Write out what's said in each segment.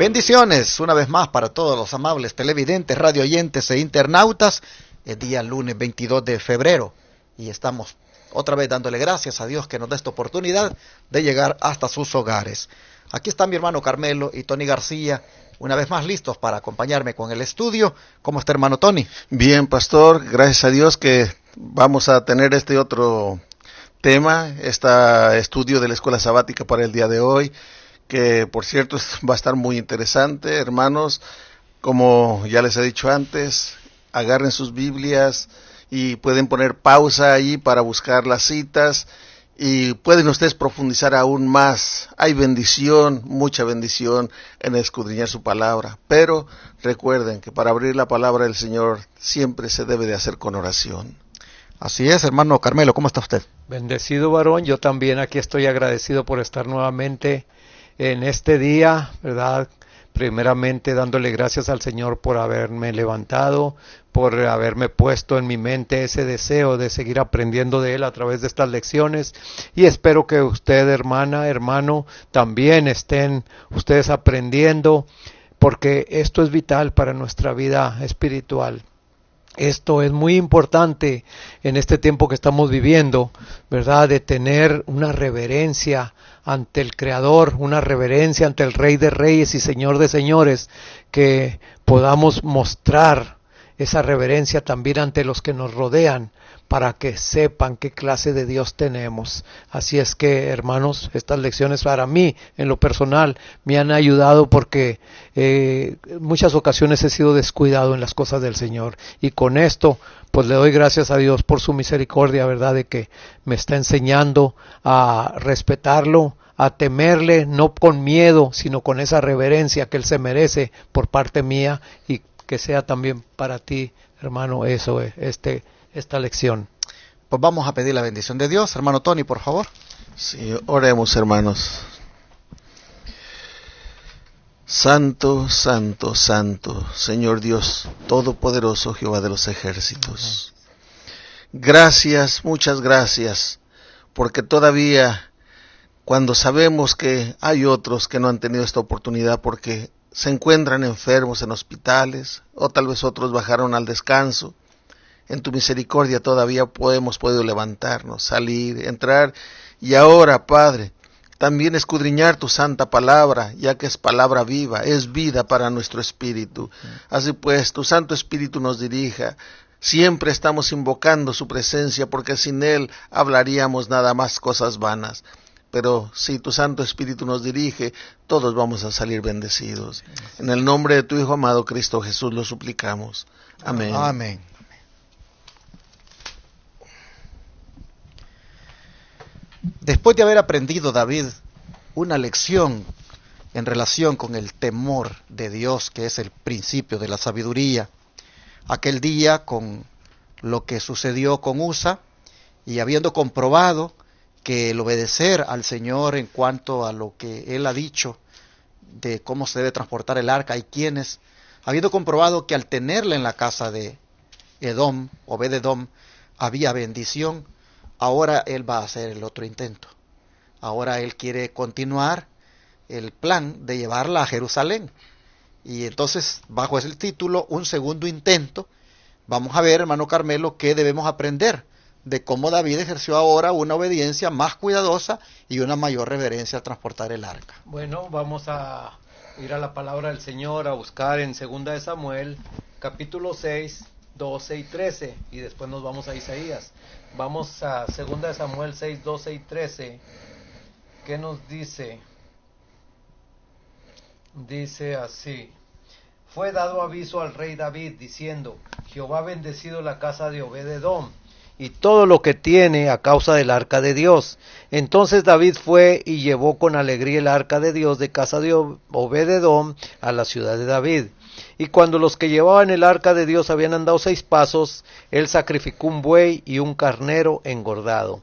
Bendiciones una vez más para todos los amables televidentes, radioyentes e internautas. El día lunes 22 de febrero y estamos otra vez dándole gracias a Dios que nos da esta oportunidad de llegar hasta sus hogares. Aquí está mi hermano Carmelo y Tony García, una vez más listos para acompañarme con el estudio. ¿Cómo está, hermano Tony? Bien, pastor, gracias a Dios que vamos a tener este otro tema, este estudio de la escuela sabática para el día de hoy, que por cierto va a estar muy interesante. Hermanos, como ya les he dicho antes, agarren sus Biblias y pueden poner pausa ahí para buscar las citas y pueden ustedes profundizar aún más. Hay bendición, mucha bendición en escudriñar su palabra, pero recuerden que para abrir la palabra del Señor siempre se debe de hacer con oración. Así es, hermano Carmelo, ¿cómo está usted? Bendecido varón, yo también aquí estoy agradecido por estar nuevamente en este día, ¿verdad? Primeramente dándole gracias al Señor por haberme levantado, por haberme puesto en mi mente ese deseo de seguir aprendiendo de Él a través de estas lecciones, y espero que usted, hermana, hermano, también estén ustedes aprendiendo, porque esto es vital para nuestra vida espiritual. Esto es muy importante en este tiempo que estamos viviendo, ¿verdad? De tener una reverencia ante el Creador, una reverencia ante el Rey de Reyes y Señor de Señores, que podamos mostrar esa reverencia también ante los que nos rodean, para que sepan qué clase de Dios tenemos. Así es que, hermanos, estas lecciones para mí, en lo personal, me han ayudado porque en muchas ocasiones he sido descuidado en las cosas del Señor. Y con esto, pues le doy gracias a Dios por su misericordia, ¿verdad? De que me está enseñando a respetarlo, a temerle, no con miedo, sino con esa reverencia que Él se merece por parte mía, y que sea también para ti, hermano, eso es esta lección. Pues vamos a pedir la bendición de Dios. Hermano Tony, por favor. Sí, oremos, hermanos. Santo, santo, santo, Señor Dios Todopoderoso, Jehová de los ejércitos. Gracias, muchas gracias, porque todavía cuando sabemos que hay otros que no han tenido esta oportunidad porque se encuentran enfermos en hospitales, o tal vez otros bajaron al descanso, en tu misericordia todavía hemos podido levantarnos, salir, entrar, y ahora, Padre, también escudriñar tu santa palabra, ya que es palabra viva, es vida para nuestro espíritu. Así pues, tu Santo Espíritu nos dirija. Siempre estamos invocando su presencia, porque sin Él hablaríamos nada más cosas vanas. Pero si tu Santo Espíritu nos dirige, todos vamos a salir bendecidos. En el nombre de tu Hijo amado Cristo Jesús lo suplicamos. Amén. Amén. Después de haber aprendido David una lección en relación con el temor de Dios, que es el principio de la sabiduría, aquel día con lo que sucedió con Usa, y habiendo comprobado que el obedecer al Señor en cuanto a lo que Él ha dicho de cómo se debe transportar el arca, hay quienes, habiendo comprobado que al tenerla en la casa de Edom, Obed-Edom, había bendición, ahora él va a hacer el otro intento. Ahora él quiere continuar el plan de llevarla a Jerusalén. Y entonces, bajo ese título, un segundo intento, vamos a ver, hermano Carmelo, qué debemos aprender de cómo David ejerció ahora una obediencia más cuidadosa y una mayor reverencia al transportar el arca. Bueno, vamos a ir a la palabra del Señor, a buscar en 2 de Samuel, capítulo 6, 12 y 13, y después nos vamos a Isaías. Vamos a 2 de Samuel 6, 12 y 13. ¿Qué nos dice? Dice así: fue dado aviso al rey David, diciendo: Jehová ha bendecido la casa de Obed-Edom y todo lo que tiene a causa del arca de Dios. Entonces David fue y llevó con alegría el arca de Dios de casa de Obed-Edom a la ciudad de David. Y cuando los que llevaban el arca de Dios habían andado 6 pasos, él sacrificó un buey y un carnero engordado.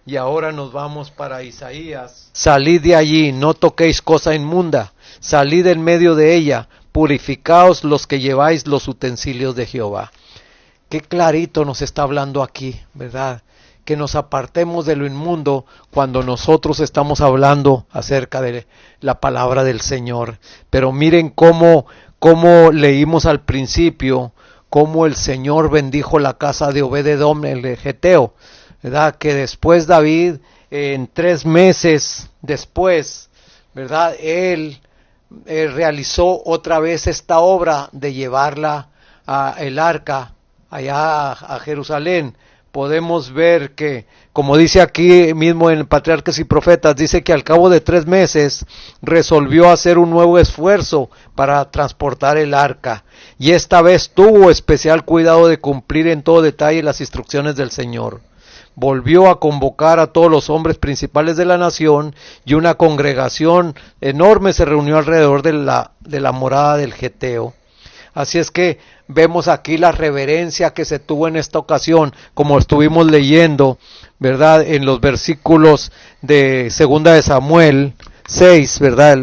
Y ahora nos vamos para Isaías. Salid de allí, no toquéis cosa inmunda, salid en medio de ella, purificaos los que lleváis los utensilios de Jehová. Qué clarito nos está hablando aquí, ¿verdad? que nos apartemos de lo inmundo cuando nosotros estamos hablando acerca de la palabra del Señor. Pero miren cómo leímos al principio, cómo el Señor bendijo la casa de Obed-Edom el geteo, ¿verdad? Que después David, en 3 meses después, ¿verdad? Él realizó otra vez esta obra de llevarla el arca allá a Jerusalén. Podemos ver que, como dice aquí mismo en Patriarcas y Profetas, dice que al cabo de 3 meses resolvió hacer un nuevo esfuerzo para transportar el arca, y esta vez tuvo especial cuidado de cumplir en todo detalle las instrucciones del Señor. Volvió a convocar a todos los hombres principales de la nación, y una congregación enorme se reunió alrededor de la morada del geteo. Así es que vemos aquí la reverencia que se tuvo en esta ocasión, como estuvimos leyendo, ¿verdad? En los versículos de 2 de Samuel 6, ¿verdad?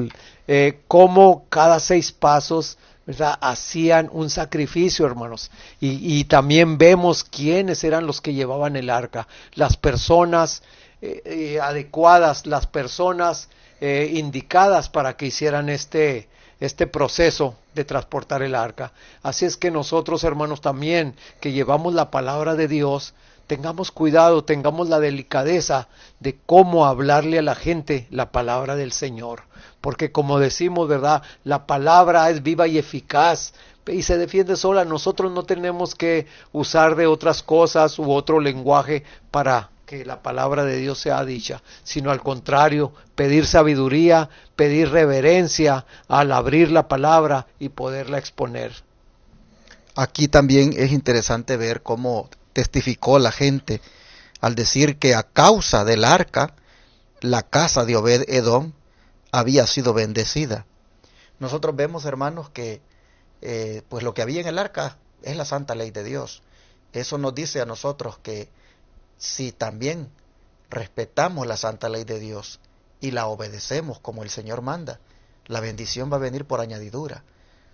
Cómo cada 6 pasos, ¿verdad?, hacían un sacrificio, hermanos, y también vemos quiénes eran los que llevaban el arca, las personas adecuadas, las personas indicadas para que hicieran este proceso de transportar el arca. Así es que nosotros, hermanos, también que llevamos la palabra de Dios, tengamos cuidado, tengamos la delicadeza de cómo hablarle a la gente la palabra del Señor, porque como decimos, ¿verdad?, la palabra es viva y eficaz y se defiende sola. Nosotros no tenemos que usar de otras cosas u otro lenguaje para que la palabra de Dios sea dicha, sino al contrario, pedir sabiduría, pedir reverencia al abrir la palabra y poderla exponer. Aquí también es interesante ver cómo testificó la gente al decir que a causa del arca, la casa de Obed-Edom había sido bendecida. Nosotros vemos, hermanos, que pues lo que había en el arca es la santa ley de Dios. Eso nos dice a nosotros que si también respetamos la santa ley de Dios y la obedecemos como el Señor manda, la bendición va a venir por añadidura.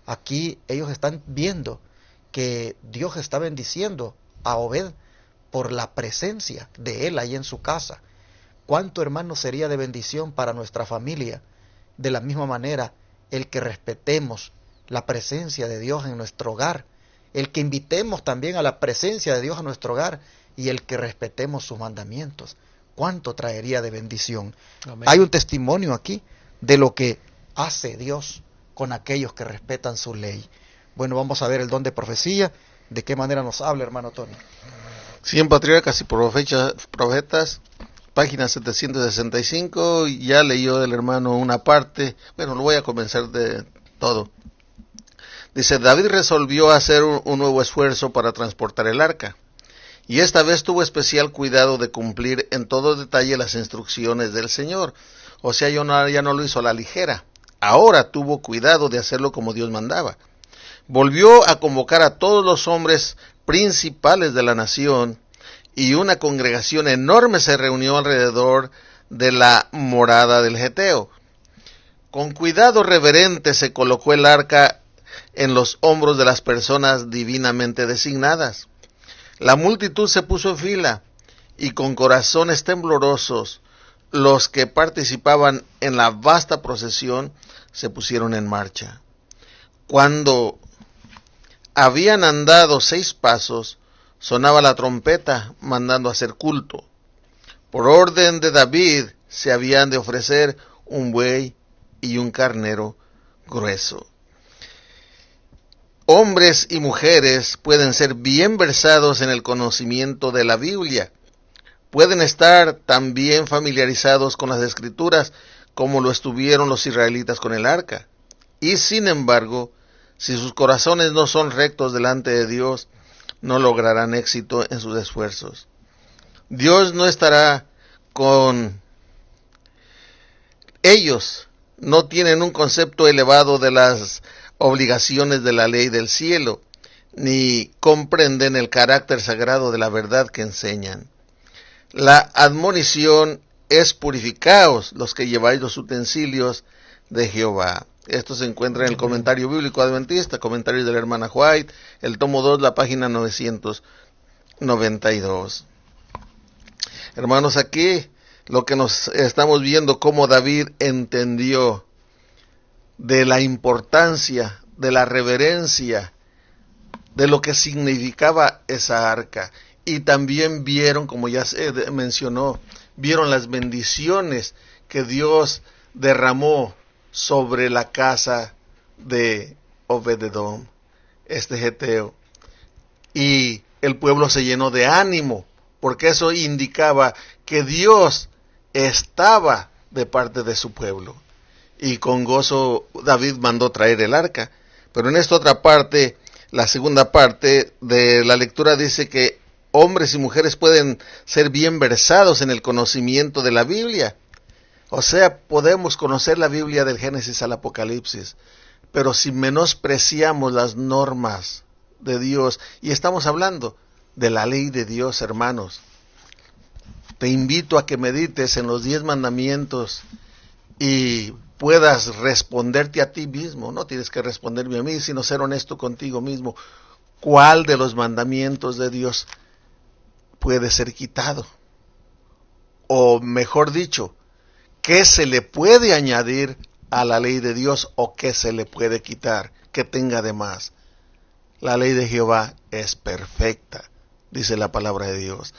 Aquí ellos están viendo que Dios está bendiciendo a Obed por la presencia de él ahí en su casa. ¿Cuánto, hermano, sería de bendición para nuestra familia? De la misma manera, el que respetemos la presencia de Dios en nuestro hogar, el que invitemos también a la presencia de Dios a nuestro hogar y el que respetemos sus mandamientos. ¿Cuánto traería de bendición? Amén. Hay un testimonio aquí de lo que hace Dios con aquellos que respetan su ley. Bueno, vamos a ver el don de profecía. ¿De qué manera nos habla, hermano Tony? Sí, en Patriarcas y Profetas, página 765, ya leyó el hermano una parte. Bueno, lo voy a comenzar de todo. Dice, David resolvió hacer un nuevo esfuerzo para transportar el arca, y esta vez tuvo especial cuidado de cumplir en todo detalle las instrucciones del Señor. O sea, ya no lo hizo a la ligera. Ahora tuvo cuidado de hacerlo como Dios mandaba. Volvió a convocar a todos los hombres principales de la nación, y una congregación enorme se reunió alrededor de la morada del geteo. Con cuidado reverente se colocó el arca en los hombros de las personas divinamente designadas. La multitud se puso en fila, y con corazones temblorosos, los que participaban en la vasta procesión se pusieron en marcha. Cuando habían andado 6 pasos, sonaba la trompeta mandando hacer culto. Por orden de David se habían de ofrecer un buey y un carnero grueso. Hombres y mujeres pueden ser bien versados en el conocimiento de la Biblia. Pueden estar tan bien familiarizados con las Escrituras como lo estuvieron los israelitas con el arca. Y sin embargo, si sus corazones no son rectos delante de Dios, no lograrán éxito en sus esfuerzos. Dios no estará con ellos. No tienen un concepto elevado de las obligaciones de la ley del cielo, ni comprenden el carácter sagrado de la verdad que enseñan. La admonición es: purificaos los que lleváis los utensilios de Jehová. Esto se encuentra en el Comentario Bíblico Adventista, comentarios de la hermana White, el tomo 2, la página 992. Hermanos, aquí lo que nos estamos viendo, cómo David entendió de la importancia, de la reverencia, de lo que significaba esa arca. Y también vieron, como ya se mencionó, vieron las bendiciones que Dios derramó sobre la casa de Obed-edom, este geteo. Y el pueblo se llenó de ánimo, porque eso indicaba que Dios estaba de parte de su pueblo. Y con gozo David mandó traer el arca. Pero en esta otra parte, la segunda parte de la lectura dice que hombres y mujeres pueden ser bien versados en el conocimiento de la Biblia. O sea, podemos conocer la Biblia del Génesis al Apocalipsis, pero si menospreciamos las normas de Dios, y estamos hablando de la ley de Dios, hermanos, te invito a que medites en los 10 mandamientos y puedas responderte a ti mismo. No tienes que responderme a mí, sino ser honesto contigo mismo. ¿Cuál de los mandamientos de Dios puede ser quitado? O mejor dicho, ¿qué se le puede añadir a la ley de Dios o qué se le puede quitar, que tenga de más? La ley de Jehová es perfecta, dice la palabra de Dios.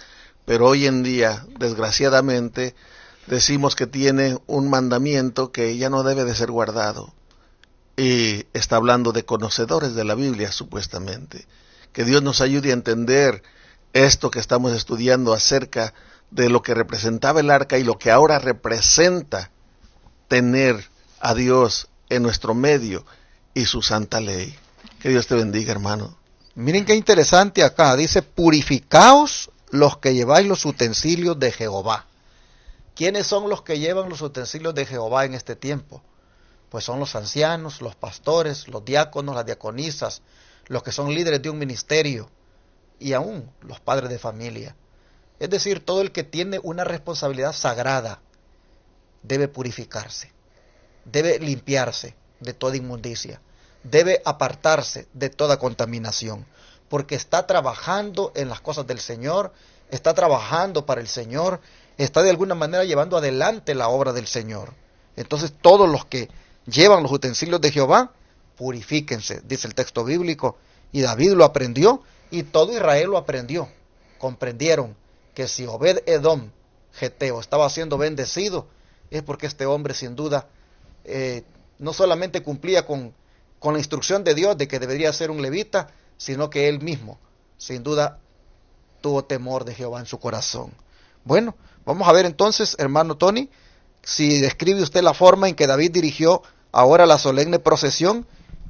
Pero hoy en día, desgraciadamente, decimos que tiene un mandamiento que ya no debe de ser guardado. Y está hablando de conocedores de la Biblia, supuestamente. Que Dios nos ayude a entender esto que estamos estudiando acerca de lo que representaba el arca y lo que ahora representa tener a Dios en nuestro medio y su santa ley. Que Dios te bendiga, hermano. Miren qué interesante acá, dice, purificaos los que lleváis los utensilios de Jehová. ¿Quiénes son los que llevan los utensilios de Jehová en este tiempo? Pues son los ancianos, los pastores, los diáconos, las diaconisas, los que son líderes de un ministerio y aún los padres de familia. Es decir, todo el que tiene una responsabilidad sagrada debe purificarse, debe limpiarse de toda inmundicia, debe apartarse de toda contaminación, porque está trabajando en las cosas del Señor, está trabajando para el Señor, está de alguna manera llevando adelante la obra del Señor. Entonces todos los que llevan los utensilios de Jehová, purifíquense, dice el texto bíblico, y David lo aprendió, y todo Israel lo aprendió. Comprendieron que si Obed-edom, geteo, estaba siendo bendecido, es porque este hombre sin duda no solamente cumplía con la instrucción de Dios de que debería ser un levita, sino que él mismo, sin duda, tuvo temor de Jehová en su corazón. Bueno, vamos a ver entonces, hermano Tony, si describe usted la forma en que David dirigió ahora la solemne procesión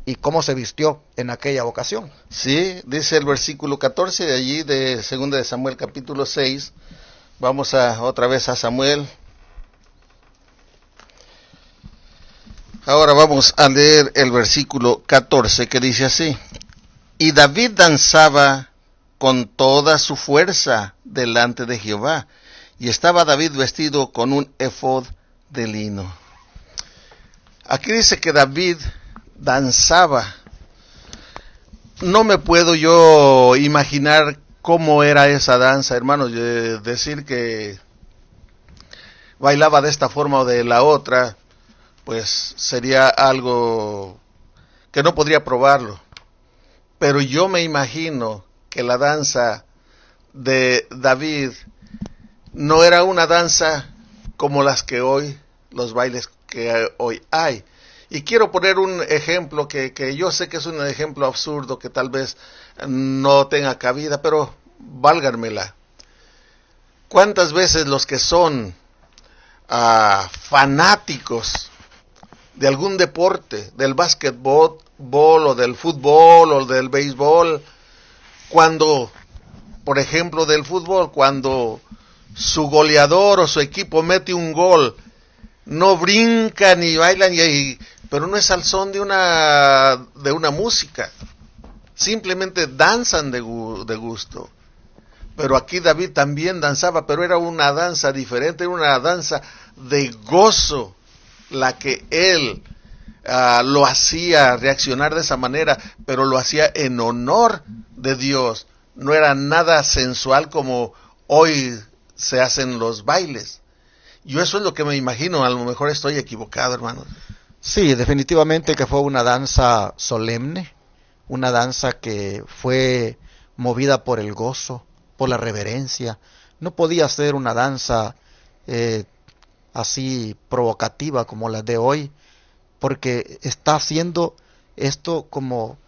y cómo se vistió en aquella ocasión. Sí, dice el versículo 14 de allí de 2 de Samuel capítulo 6. Vamos otra vez a Samuel. Ahora vamos a leer el versículo 14 que dice así: Y David danzaba con toda su fuerza delante de Jehová, y estaba David vestido con un efod de lino. Aquí dice que David danzaba. No me puedo yo imaginar cómo era esa danza, hermanos. Decir que bailaba de esta forma o de la otra, pues sería algo que no podría probarlo. Pero yo me imagino que la danza de David no era una danza como las que hoy, los bailes que hoy hay. Y quiero poner un ejemplo que yo sé que es un ejemplo absurdo, que tal vez no tenga cabida, pero válganmela. ¿Cuántas veces los que son fanáticos de algún deporte, del básquetbol o del fútbol o del béisbol, cuando, por ejemplo, del fútbol, cuando su goleador o su equipo mete un gol, no brincan ni bailan, pero no es al son de una música, simplemente danzan de gusto. Pero aquí David también danzaba, pero era una danza diferente, era una danza de gozo, la que él lo hacía reaccionar de esa manera, pero lo hacía en honor de Dios. No era nada sensual como hoy se hacen los bailes. Yo eso es lo que me imagino, a lo mejor estoy equivocado, hermano. Sí, definitivamente que fue una danza solemne, una danza que fue movida por el gozo, por la reverencia. No podía ser una danza así provocativa como la de hoy, porque está haciendo esto como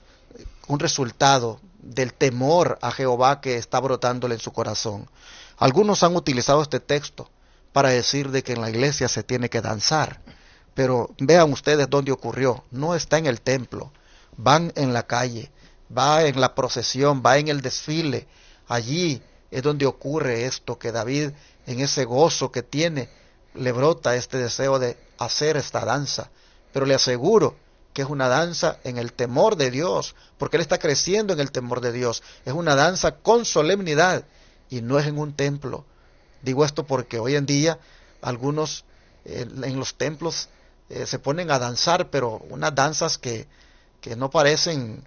un resultado del temor a Jehová que está brotándole en su corazón. Algunos han utilizado este texto para decir de que en la iglesia se tiene que danzar, pero vean ustedes dónde ocurrió. No está en el templo, van en la calle, va en la procesión, va en el desfile. Allí es donde ocurre esto, que David, en ese gozo que tiene, le brota este deseo de hacer esta danza. Pero le aseguro que es una danza en el temor de Dios, porque él está creciendo en el temor de Dios. Es una danza con solemnidad y no es en un templo. Digo esto porque hoy en día algunos en los templos se ponen a danzar, pero unas danzas que no parecen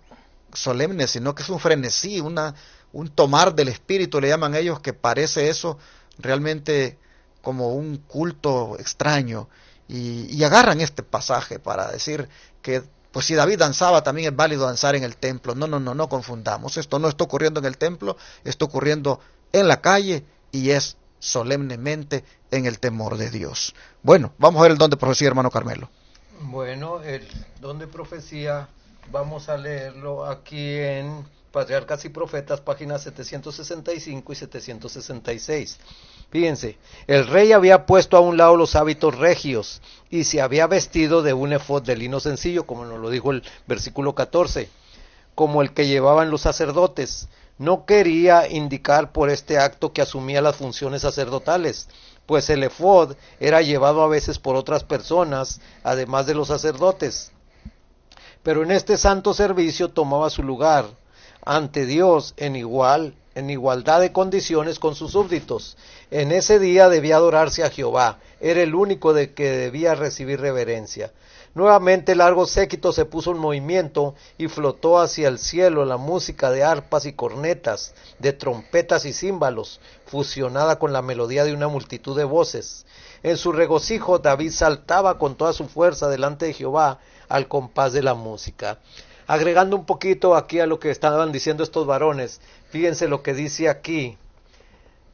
solemnes, sino que es un frenesí, un tomar del espíritu, le llaman ellos, que parece eso realmente como un culto extraño. Y agarran este pasaje para decir que pues si David danzaba, también es válido danzar en el templo. No confundamos. Esto no está ocurriendo en el templo, está ocurriendo en la calle y es solemnemente en el temor de Dios. Bueno, vamos a ver el don de profecía, hermano Carmelo. Bueno, el don de profecía, vamos a leerlo aquí en Patriarcas y Profetas, páginas 765 y 766. Fíjense, el rey había puesto a un lado los hábitos regios y se había vestido de un efod de lino sencillo, como nos lo dijo el versículo 14, como el que llevaban los sacerdotes. No quería indicar por este acto que asumía las funciones sacerdotales, pues el efod era llevado a veces por otras personas, además de los sacerdotes. Pero en este santo servicio tomaba su lugar ante Dios en igualdad de condiciones con sus súbditos. En ese día debía adorarse a Jehová, era el único de que debía recibir reverencia. Nuevamente el largo séquito se puso en movimiento y flotó hacia el cielo la música de arpas y cornetas, de trompetas y címbalos, fusionada con la melodía de una multitud de voces. En su regocijo David saltaba con toda su fuerza delante de Jehová al compás de la música. Agregando un poquito aquí a lo que estaban diciendo estos varones, fíjense lo que dice aquí.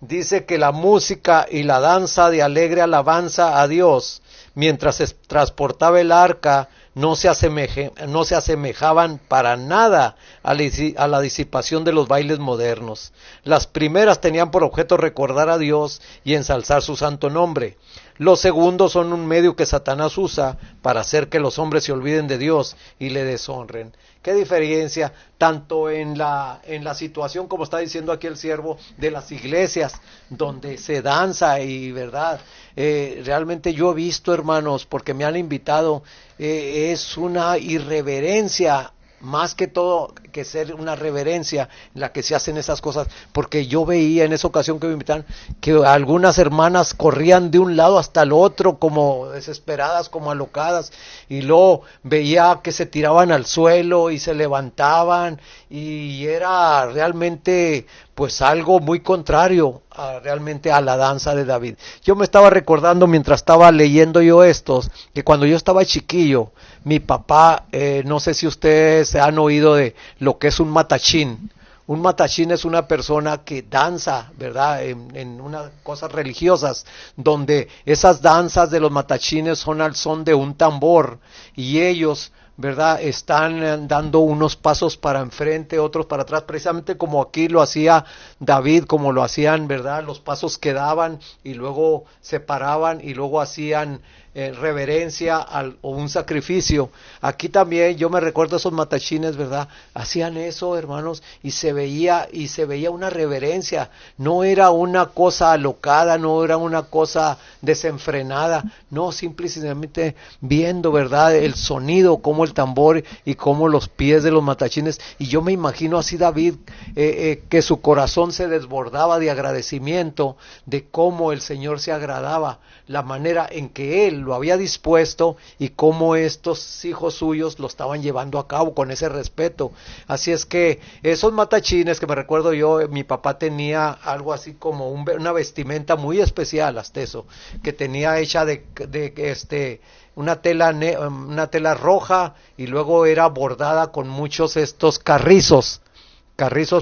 Dice que la música y la danza de alegre alabanza a Dios, mientras se transportaba el arca, no se asemejaban para nada a la disipación de los bailes modernos. Las primeras tenían por objeto recordar a Dios y ensalzar su santo nombre. Los segundos son un medio que Satanás usa para hacer que los hombres se olviden de Dios y le deshonren. ¿Qué diferencia tanto en la situación, como está diciendo aquí el siervo, de las iglesias donde se danza y verdad? Realmente yo he visto, hermanos, porque me han invitado, es una irreverencia, más que todo que ser una reverencia en la que se hacen esas cosas, porque yo veía en esa ocasión que me invitaron que algunas hermanas corrían de un lado hasta el otro como desesperadas, como alocadas, y luego veía que se tiraban al suelo y se levantaban, y era realmente pues algo muy contrario realmente a la danza de David. Yo me estaba recordando mientras estaba leyendo yo estos, que cuando yo estaba chiquillo, mi papá, no sé si ustedes se han oído de lo que es un matachín. Un matachín es una persona que danza, ¿verdad?, en unas cosas religiosas, donde esas danzas de los matachines son al son de un tambor, y ellos, ¿verdad?, están dando unos pasos para enfrente, otros para atrás, precisamente como aquí lo hacía David, como lo hacían, ¿verdad?, los pasos que daban y luego se paraban y luego hacían reverencia o un sacrificio. Aquí también yo me recuerdo esos matachines, ¿verdad?, hacían eso, hermanos, y se veía una reverencia. No era una cosa alocada, no era una cosa desenfrenada, no, simplemente viendo, ¿verdad?, el sonido, como el tambor y como los pies de los matachines. Y yo me imagino así David, que su corazón se desbordaba de agradecimiento de cómo el Señor se agradaba, la manera en que él lo había dispuesto y cómo estos hijos suyos lo estaban llevando a cabo con ese respeto. Así es que esos matachines que me recuerdo yo, mi papá tenía algo así como una vestimenta muy especial, hasta eso, que tenía hecha de una tela roja, y luego era bordada con muchos estos carrizos,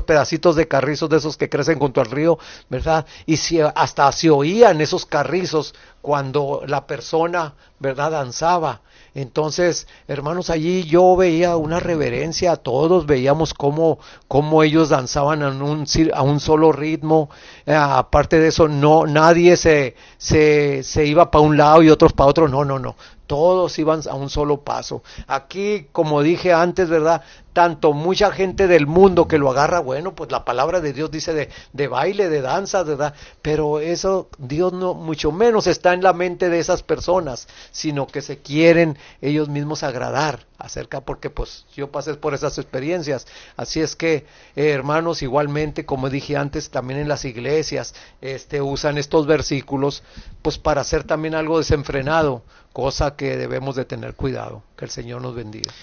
pedacitos de carrizos de esos que crecen junto al río, ¿verdad? Y hasta se oían esos carrizos cuando la persona, ¿verdad?, danzaba. Entonces, hermanos, allí yo veía una reverencia, todos veíamos cómo ellos danzaban a un solo ritmo. Aparte de eso, nadie se iba para un lado y otros para otro, no. Todos iban a un solo paso. Aquí, como dije antes, ¿verdad?, tanto mucha gente del mundo que lo agarra, bueno, pues la palabra de Dios dice de baile, de danza, ¿verdad? Pero eso, Dios no, mucho menos está en la mente de esas personas, sino que se quieren ellos mismos agradar porque pues yo pasé por esas experiencias. Así es que, hermanos, igualmente, como dije antes, también en las iglesias, usan estos versículos, pues para hacer también algo desenfrenado, cosa que debemos de tener cuidado. Que el Señor nos bendiga.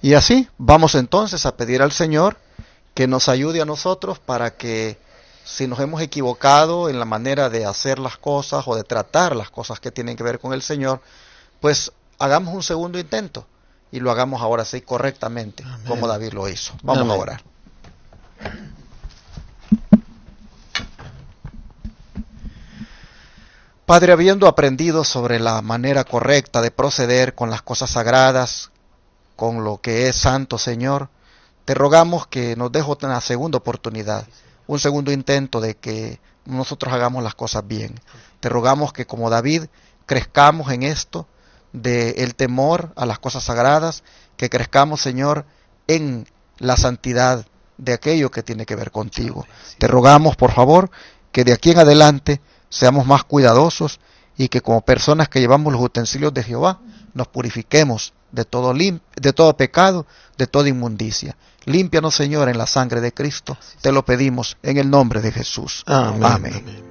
Y así, vamos entonces a pedir al Señor que nos ayude a nosotros para que, si nos hemos equivocado en la manera de hacer las cosas o de tratar las cosas que tienen que ver con el Señor, pues hagamos un segundo intento y lo hagamos ahora sí correctamente. Amén. Como David lo hizo. Vamos Amén. A orar. Padre, habiendo aprendido sobre la manera correcta de proceder con las cosas sagradas, con lo que es santo, Señor, te rogamos que nos dejes una segunda oportunidad, un segundo intento de que nosotros hagamos las cosas bien. Te rogamos que, como David, crezcamos en esto, del temor a las cosas sagradas, que crezcamos, Señor, en la santidad de aquello que tiene que ver contigo. Te rogamos, por favor, que de aquí en adelante seamos más cuidadosos y que como personas que llevamos los utensilios de Jehová, nos purifiquemos de todo pecado, de toda inmundicia. Límpianos, Señor, en la sangre de Cristo. Te lo pedimos en el nombre de Jesús. Amén. Amén.